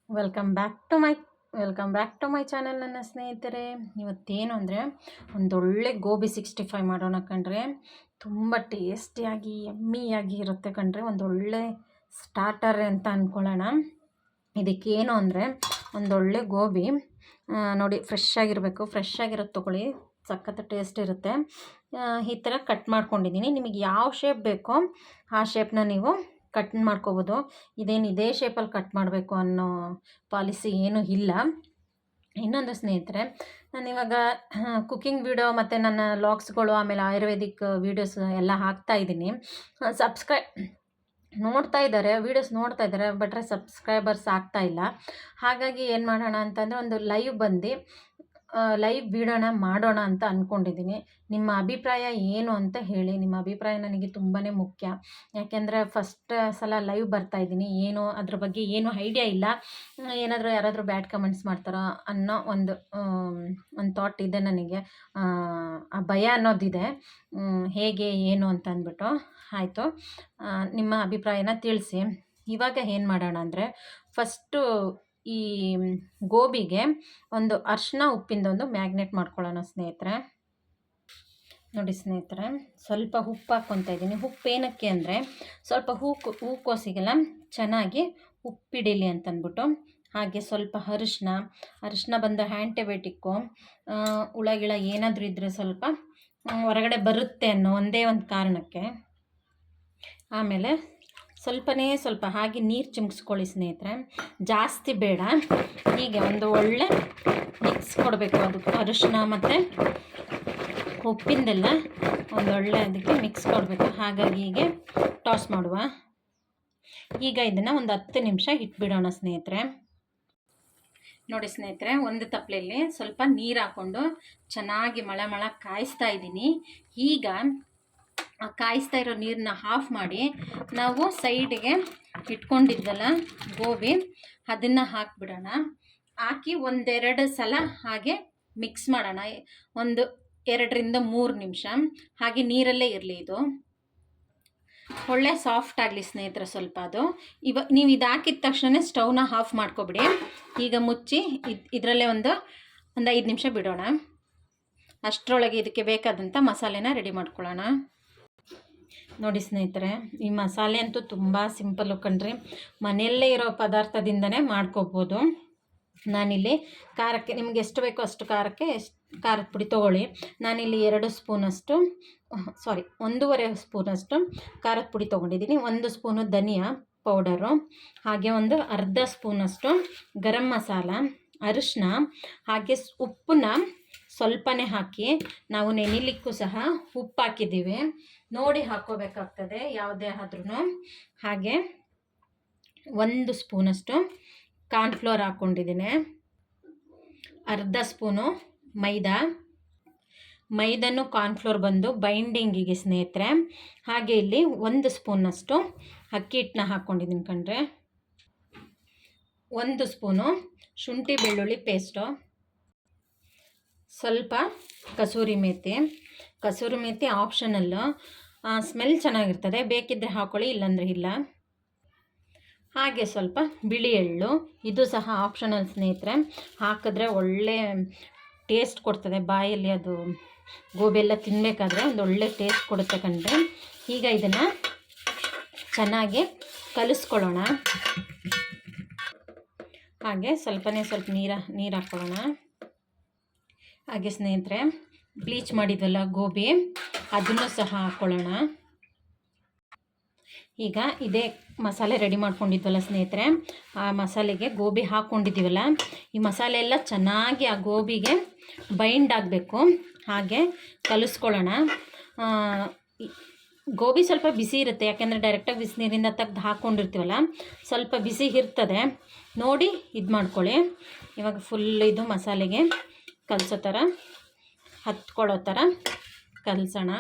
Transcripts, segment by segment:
Welcome back to my channel ನನ್ನ ಸ್ನೇಹಿತರೆ. ಇವತ್ತೇನು ಅಂದರೆ ಒಂದೊಳ್ಳೆ ಗೋಬಿ 65 ಮಾಡೋಣ ಕಣ್ರೆ. ತುಂಬ ಟೇಸ್ಟಿಯಾಗಿ ಯಮ್ಮಿಯಾಗಿ ಇರುತ್ತೆ ಕಣ್ರೆ. ಒಂದೊಳ್ಳೆ ಸ್ಟಾರ್ಟರ್ ಅಂತ ಅಂದ್ಕೊಳ್ಳೋಣ. ಇದಕ್ಕೇನು ಅಂದರೆ ಒಂದೊಳ್ಳೆ ಗೋಬಿ ನೋಡಿ, ಫ್ರೆಶ್ ಆಗಿರೋದು ತೊಗೊಳ್ಳಿ, ಸಖತ್ ಟೇಸ್ಟ್ ಇರುತ್ತೆ. ಈ ಥರ ಕಟ್ ಮಾಡ್ಕೊಂಡಿದ್ದೀನಿ. ನಿಮಗೆ ಯಾವ ಶೇಪ್ ಬೇಕೋ ಆ ಶೇಪ್ನ ನೀವು ಕಟ್ ಮಾಡ್ಕೋಬೋದು. ಇದೇ ಶೇಪಲ್ಲಿ ಕಟ್ ಮಾಡಬೇಕು ಅನ್ನೋ ಪಾಲಿಸಿ ಏನೂ ಇಲ್ಲ. ಇನ್ನೊಂದು ಸ್ನೇಹಿತರೆ, ನಾನಿವಾಗ ಕುಕ್ಕಿಂಗ್ ವಿಡಿಯೋ ಮತ್ತು ನನ್ನ ಲಾಗ್ಸ್ಗಳು, ಆಮೇಲೆ ಆಯುರ್ವೇದಿಕ್ ವೀಡಿಯೋಸ್ ಎಲ್ಲ ಹಾಕ್ತಾಯಿದ್ದೀನಿ. ವೀಡಿಯೋಸ್ ನೋಡ್ತಾ ಇದ್ದಾರೆ, ಬಟ್ ಸಬ್ಸ್ಕ್ರೈಬರ್ಸ್ ಆಗ್ತಾಯಿಲ್ಲ. ಹಾಗಾಗಿ ಏನು ಮಾಡೋಣ ಅಂತಂದರೆ ಒಂದು ಲೈವ್ ಮಾಡೋಣ ಅಂತ ಅಂದ್ಕೊಂಡಿದ್ದೀನಿ. ನಿಮ್ಮ ಅಭಿಪ್ರಾಯ ಏನು ಅಂತ ಹೇಳಿ. ನಿಮ್ಮ ಅಭಿಪ್ರಾಯ ನನಗೆ ತುಂಬಾ ಮುಖ್ಯ. ಯಾಕೆಂದರೆ ಫಸ್ಟ್ ಸಲ ಲೈವ್ ಬರ್ತಾಯಿದ್ದೀನಿ, ಅದ್ರ ಬಗ್ಗೆ ಏನು ಐಡಿಯಾ ಇಲ್ಲ. ಯಾರಾದರೂ ಬ್ಯಾಡ್ ಕಮೆಂಟ್ಸ್ ಮಾಡ್ತಾರೋ ಅನ್ನೋ ಒಂದು ಥಾಟ್ ಇದೆ ನನಗೆ. ಆ ಭಯ ಅನ್ನೋದಿದೆ, ಹೇಗೆ ಏನು ಅಂತ ಅಂದ್ಬಿಟ್ಟು. ಆಯಿತು, ನಿಮ್ಮ ಅಭಿಪ್ರಾಯನ ತಿಳಿಸಿ. ಇವಾಗ ಏನು ಮಾಡೋಣ ಅಂದರೆ, ಫಸ್ಟು ಈ ಗೋಬಿಗೆ ಒಂದು ಅರಿಶಿನ ಉಪ್ಪಿಂದೊಂದು ಮ್ಯಾಗ್ನೇಟ್ ಮಾಡ್ಕೊಳ್ಳೋಣ ಸ್ನೇಹಿತರೆ. ನೋಡಿ ಸ್ನೇಹಿತರೆ, ಸ್ವಲ್ಪ ಉಪ್ಪು ಹಾಕ್ಕೊತಾ ಇದ್ದೀನಿ. ಉಪ್ಪು ಏನಕ್ಕೆ ಅಂದರೆ ಸ್ವಲ್ಪ ಹೂಕೋಸಿಗೆಲ್ಲ ಚೆನ್ನಾಗಿ ಉಪ್ಪಿಡಿಲಿ ಅಂತಂದ್ಬಿಟ್ಟು. ಹಾಗೆ ಸ್ವಲ್ಪ ಅರಿಶಿನ ಬಂದು ಆ್ಯಂಟಿಬಯೋಟಿಕ್ಕು, ಹುಳಗಿಳ ಏನಾದರೂ ಇದ್ದರೆ ಸ್ವಲ್ಪ ಹೊರಗಡೆ ಬರುತ್ತೆ ಅನ್ನೋ ಒಂದೇ ಒಂದು ಕಾರಣಕ್ಕೆ. ಆಮೇಲೆ ಸ್ವಲ್ಪ ಹಾಗೆ ನೀರು ಚಿಮ್ಕಿಸ್ಕೊಳ್ಳಿ ಸ್ನೇಹಿತರೆ, ಜಾಸ್ತಿ ಬೇಡ. ಹೀಗೆ ಒಂದು ಒಳ್ಳೆ ಮಿಕ್ಸ್ ಕೊಡಬೇಕು. ಅದು ಅರಿಶಿನ ಮತ್ತು ಉಪ್ಪಿಂದೆಲ್ಲ ಒಂದೊಳ್ಳೆ ಅದಕ್ಕೆ ಮಿಕ್ಸ್ ಕೊಡಬೇಕು. ಹಾಗಾಗಿ ಹೀಗೆ ಟಾಸ್ ಮಾಡುವ. ಈಗ ಇದನ್ನು ಒಂದು 10 ನಿಮಿಷ ಇಟ್ಬಿಡೋಣ ಸ್ನೇಹಿತರೆ. ನೋಡಿ ಸ್ನೇಹಿತರೆ, ಒಂದು ತಪ್ಪಲೆಯಲ್ಲಿ ಸ್ವಲ್ಪ ನೀರು ಹಾಕ್ಕೊಂಡು ಚೆನ್ನಾಗಿ ಮಳ ಕಾಯಿಸ್ತಾ ಇದ್ದೀನಿ. ಈಗ ಕಾಯಿಸ್ತಾ ಇರೋ ನೀರನ್ನ ಆಫ್ ಮಾಡಿ ನಾವು ಸೈಡಿಗೆ ಇಟ್ಕೊಂಡಿದ್ದಲ್ಲ ಗೋಬಿ, ಅದನ್ನು ಹಾಕಿಬಿಡೋಣ. ಹಾಕಿ ಒಂದೆರಡು ಸಲ ಹಾಗೆ ಮಿಕ್ಸ್ ಮಾಡೋಣ. ಒಂದು 2-3 ನಿಮಿಷ ಹಾಗೆ ನೀರಲ್ಲೇ ಇರಲಿ. ಇದು ಒಳ್ಳೆ ಸಾಫ್ಟ್ ಆಗಲಿ ಸ್ನೇಹಿತರೆ. ಸ್ವಲ್ಪ ಅದು ನೀವು ಇದು ಹಾಕಿದ ತಕ್ಷಣ ಸ್ಟವ್ನ ಆಫ್ ಮಾಡ್ಕೊಬಿಡಿ. ಈಗ ಮುಚ್ಚಿ ಇದರಲ್ಲೇ ಒಂದು 5 ನಿಮಿಷ ಬಿಡೋಣ. ಅಷ್ಟರೊಳಗೆ ಇದಕ್ಕೆ ಬೇಕಾದಂಥ ಮಸಾಲೆನ ರೆಡಿ ಮಾಡ್ಕೊಳ್ಳೋಣ. ನೋಡಿ ಸ್ನೇಹಿತರೆ, ಈ ಮಸಾಲೆ ಅಂತೂ ತುಂಬ ಸಿಂಪಲ್ಲು ಕಣ್ರಿ. ಮನೆಯಲ್ಲೇ ಇರೋ ಪದಾರ್ಥದಿಂದನೇ ಮಾಡ್ಕೋಬೋದು. ನಾನಿಲ್ಲಿ ಖಾರಕ್ಕೆ ನಿಮ್ಗೆ ಎಷ್ಟು ಬೇಕೋ ಅಷ್ಟು ಖಾರದ ಪುಡಿ ತೊಗೊಳ್ಳಿ. ನಾನಿಲ್ಲಿ 1.5 ಸ್ಪೂನಷ್ಟು ಖಾರದ ಪುಡಿ ತೊಗೊಂಡಿದ್ದೀನಿ. 1 ಸ್ಪೂನು ಧನಿಯಾ ಪೌಡರು, ಹಾಗೆ ಒಂದು ಅರ್ಧ ಸ್ಪೂನಷ್ಟು ಗರಂ ಮಸಾಲ, ಅರಿಶಿನ, ಹಾಗೆ ಉಪ್ಪನ್ನ ಸ್ವಲ್ಪನೇ ಹಾಕಿ. ನಾವು ನೆನಿಲಿಕ್ಕೂ ಸಹ ಉಪ್ಪು ಹಾಕಿದ್ದೀವಿ, ನೋಡಿ ಹಾಕ್ಕೋಬೇಕಾಗ್ತದೆ ಯಾವುದೇ ಆದ್ರೂ. ಹಾಗೆ 1 ಸ್ಪೂನಷ್ಟು ಕಾರ್ನ್ಫ್ಲೋರ್ ಹಾಕ್ಕೊಂಡಿದ್ದೀನಿ, ಅರ್ಧ ಸ್ಪೂನು ಮೈದಾನು ಕಾರ್ನ್ಫ್ಲೋರ್ ಬಂದು ಬೈಂಡಿಂಗಿಗೆ ಸ್ನೇಹಿತರೆ. ಹಾಗೆ ಇಲ್ಲಿ 1 ಸ್ಪೂನಷ್ಟು ಅಕ್ಕಿ ಹಿಟ್ಟನ್ನ ಹಾಕ್ಕೊಂಡಿದ್ದೀನಿ ಕಣ್ರೆ. 1 ಸ್ಪೂನು ಶುಂಠಿ ಬೆಳ್ಳುಳ್ಳಿ ಪೇಸ್ಟು, ಸ್ವಲ್ಪ ಕಸೂರಿ ಮೇಥಿ ಆಪ್ಷನಲ್ಲು, ಸ್ಮೆಲ್ ಚೆನ್ನಾಗಿರ್ತದೆ, ಬೇಕಿದ್ದರೆ ಹಾಕ್ಕೊಳ್ಳಿ, ಇಲ್ಲಾಂದರೆ ಇಲ್ಲ. ಹಾಗೆ ಸ್ವಲ್ಪ ಬಿಳಿ ಎಳ್ಳು, ಇದು ಸಹ ಆಪ್ಷನಲ್ ಸ್ನೇಹಿತರೆ. ಹಾಕಿದ್ರೆ ಒಳ್ಳೆ ಟೇಸ್ಟ್ ಕೊಡ್ತದೆ ಬಾಯಲ್ಲಿ. ಅದು ಗೋಬಿ ಎಲ್ಲ ತಿನ್ನಬೇಕಾದ್ರೆ ಒಂದು ಒಳ್ಳೆ ಟೇಸ್ಟ್ ಕೊಡುತ್ತೆ ಕಣ್ರಿ. ಈಗ ಇದನ್ನು ಚೆನ್ನಾಗಿ ಕಲಿಸ್ಕೊಳ್ಳೋಣ. ಹಾಗೆ ಸ್ವಲ್ಪ ನೀರು ಹಾಕ್ಕೊಳ್ಳೋಣ. ಹಾಗೆ ಸ್ನೇಹಿತರೆ, ಬ್ಲೀಚ್ ಮಾಡಿದ್ವಲ್ಲ ಗೋಬಿ, ಅದನ್ನು ಸಹ ಹಾಕ್ಕೊಳ್ಳೋಣ. ಈಗ ಇದೇ ಮಸಾಲೆ ರೆಡಿ ಮಾಡ್ಕೊಂಡಿದ್ವಲ್ಲ ಸ್ನೇಹಿತರೆ, ಆ ಮಸಾಲೆಗೆ ಗೋಬಿ ಹಾಕ್ಕೊಂಡಿದ್ದೀವಲ್ಲ, ಈ ಮಸಾಲೆ ಎಲ್ಲ ಚೆನ್ನಾಗಿ ಆ ಗೋಬಿಗೆ ಬೈಂಡ್ ಆಗಬೇಕು. ಹಾಗೆ ಕಲಿಸ್ಕೊಳ್ಳೋಣ. ಗೋಬಿ ಸ್ವಲ್ಪ ಬಿಸಿ ಇರುತ್ತೆ, ಯಾಕೆಂದರೆ ಡೈರೆಕ್ಟಾಗಿ ಬಿಸಿನೀರಿಂದ ತೆಗ್ದು ಹಾಕ್ಕೊಂಡಿರ್ತೀವಲ್ಲ, ಸ್ವಲ್ಪ ಬಿಸಿ ಇರ್ತದೆ. ನೋಡಿ ಇದು ಮಾಡ್ಕೊಳ್ಳಿ. ಇವಾಗ ಫುಲ್ ಇದು ಮಸಾಲೆಗೆ ಕಲಸೋ ಥರ, ಹತ್ಕೊಳ್ಳೋ ಥರ ಕಲಸೋಣ.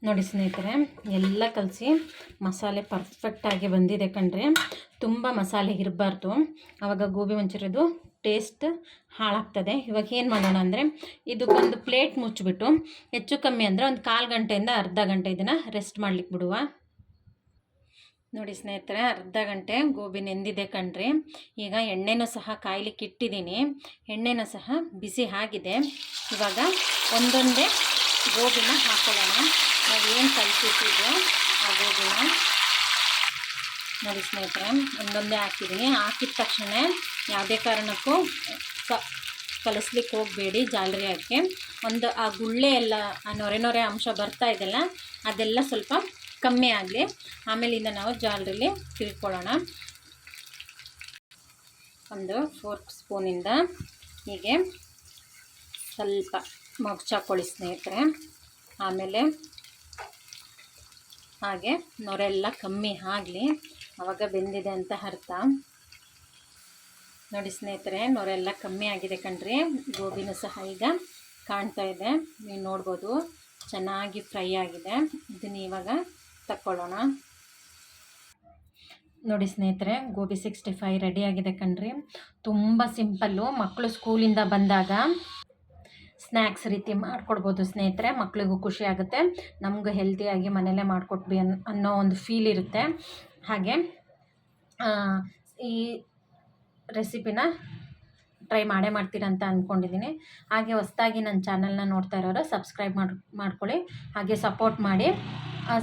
ನೋಡಿ ಸ್ನೇಹಿತರೆ, ಎಲ್ಲ ಕಲಸಿ ಮಸಾಲೆ ಪರ್ಫೆಕ್ಟಾಗಿ ಬಂದಿದೆ ಕಣ್ರಿ. ತುಂಬ ಮಸಾಲೆ ಇರಬಾರ್ದು, ಆವಾಗ ಗೋಬಿ ಮಂಚೂರಿಯದು ಟೇಸ್ಟ್ ಹಾಳಾಗ್ತದೆ. ಇವಾಗ ಏನು ಮಾಡೋಣ ಅಂದರೆ, ಇದಕ್ಕೊಂದು ಪ್ಲೇಟ್ ಮುಚ್ಚಿಬಿಟ್ಟು ಹೆಚ್ಚು ಕಮ್ಮಿ ಅಂದರೆ ಒಂದು 1/4 ಗಂಟೆಯಿಂದ ಅರ್ಧ ಗಂಟೆ ಇದನ್ನು ರೆಸ್ಟ್ ಮಾಡಲಿಕ್ಕೆ ಬಿಡುವ. ನೋಡಿ ಸ್ನೇಹಿತರೆ, ಅರ್ಧ ಗಂಟೆ ಗೋಬಿ ನೆಂದಿದೆ ಕಣ್ರಿ. ಈಗ ಎಣ್ಣೆನೂ ಸಹ ಕಾಯ್ಲಿಕ್ಕೆ ಇಟ್ಟಿದ್ದೀನಿ. ಎಣ್ಣೆನೂ ಸಹ ಬಿಸಿ ಆಗಿದೆ. ಇವಾಗ ಒಂದೊಂದೇ ಗೋಬಿನ ಹಾಕೊಳ್ಳೋಣ. ನಾವು ಏನು ಕಲಿಸಿಟ್ಟಿದ್ವೋ ಆ ಗೋಬಿನ ನೋಡಿ ಸ್ನೇಹಿತರೆ, ಒಂದೊಂದೇ ಹಾಕಿದ್ದೀನಿ. ಹಾಕಿದ ತಕ್ಷಣ ಯಾವುದೇ ಕಾರಣಕ್ಕೂ ಕಲಿಸ್ಲಿಕ್ಕೆ ಹೋಗಬೇಡಿ ಜಾಲರಿ ಹಾಕಿ. ಆ ಗುಳ್ಳೆ ಎಲ್ಲ ಆ ನೊರೆ ಅಂಶ ಬರ್ತಾ ಇದೆಯಲ್ಲ, ಅದೆಲ್ಲ ಸ್ವಲ್ಪ ಕಮ್ಮಿ ಆಗಲಿ. ಆಮೇಲಿಂದ ನಾವು ಜಾಲರಿಲಿ ತಿಳ್ಕೊಳ್ಳೋಣ. ಒಂದು 4 ಸ್ಪೂನಿಂದ ಹೀಗೆ ಸ್ವಲ್ಪ ಮಗ್ಚಾಕೊಳ್ಳಿ ಸ್ನೇಹಿತರೆ. ಆಮೇಲೆ ಹಾಗೆ ನೊರೆಲ್ಲ ಕಮ್ಮಿ ಆಗಲಿ, ಆವಾಗ ಬೆಂದಿದೆ ಅಂತ ಅರ್ಥ. ನೋಡಿ ಸ್ನೇಹಿತರೆ, ನೊರೆಲ್ಲ ಕಮ್ಮಿ ಆಗಿದೆ ಕಣ್ರಿ. ಗೋಬಿನೂ ಸಹ ಈಗ ಕಾಣ್ತಾ ಇದೆ, ನೀವು ನೋಡ್ಬೋದು. ಚೆನ್ನಾಗಿ ಫ್ರೈ ಆಗಿದೆ. ಇದನ್ನು ಇವಾಗ ತಕ್ಕೊಳ್ಳೋಣ. ನೋಡಿ ಸ್ನೇಹಿತರೆ, ಗೋಬಿ 65 ರೆಡಿ ಆಗಿದೆ ಕಣ್ರಿ. ತುಂಬ ಸಿಂಪಲ್ಲು. ಮಕ್ಕಳು ಸ್ಕೂಲಿಂದ ಬಂದಾಗ ಸ್ನ್ಯಾಕ್ಸ್ ರೀತಿ ಮಾಡಿಕೊಡ್ಬೋದು ಸ್ನೇಹಿತರೆ. ಮಕ್ಕಳಿಗೂ ಖುಷಿ ಆಗುತ್ತೆ, ನಮಗೂ ಹೆಲ್ತಿಯಾಗಿ ಮನೆಯಲ್ಲೇ ಮಾಡಿಕೊಟ್ವಿ ಅನ್ನೋ ಒಂದು ಫೀಲ್ ಇರುತ್ತೆ. ಹಾಗೆ ಈ ರೆಸಿಪಿನ ಟ್ರೈ ಮಾಡ್ತೀರಂತ ಅಂದ್ಕೊಂಡಿದ್ದೀನಿ. ಹಾಗೆ ಹೊಸದಾಗಿ ನನ್ನ ಚಾನಲ್ನ ನೋಡ್ತಾ ಇರೋರು ಸಬ್ಸ್ಕ್ರೈಬ್ ಮಾಡ್ಕೊಳ್ಳಿ. ಹಾಗೆ ಸಪೋರ್ಟ್ ಮಾಡಿ.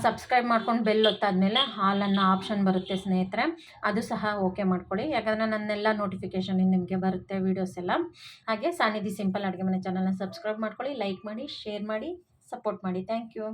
ಸಬ್ಸ್ಕ್ರೈಬ್ ಮಾಡ್ಕೊಂಡು ಬೆಲ್ ಒತ್ತಾದ್ಮೇಲೆ ಹಾಲ್ ಅನ್ನೋ ಆಪ್ಷನ್ ಬರುತ್ತೆ ಸ್ನೇಹಿತರೆ, ಅದು ಸಹ ಓಕೆ ಮಾಡ್ಕೊಳ್ಳಿ. ಯಾಕಂದರೆ ನನ್ನೆಲ್ಲ ನೋಟಿಫಿಕೇಷನ್ ನಿಮಗೆ ಬರುತ್ತೆ ವೀಡಿಯೋಸ್ ಎಲ್ಲ. ಹಾಗೆ ಸಾನಿಧಿ ಸಿಂಪಲ್ ಅಡುಗೆ ಮನೆ ಚಾನಲ್ನ ಸಬ್ಸ್ಕ್ರೈಬ್ ಮಾಡ್ಕೊಳ್ಳಿ, ಲೈಕ್ ಮಾಡಿ, ಶೇರ್ ಮಾಡಿ, ಸಪೋರ್ಟ್ ಮಾಡಿ. Thank you.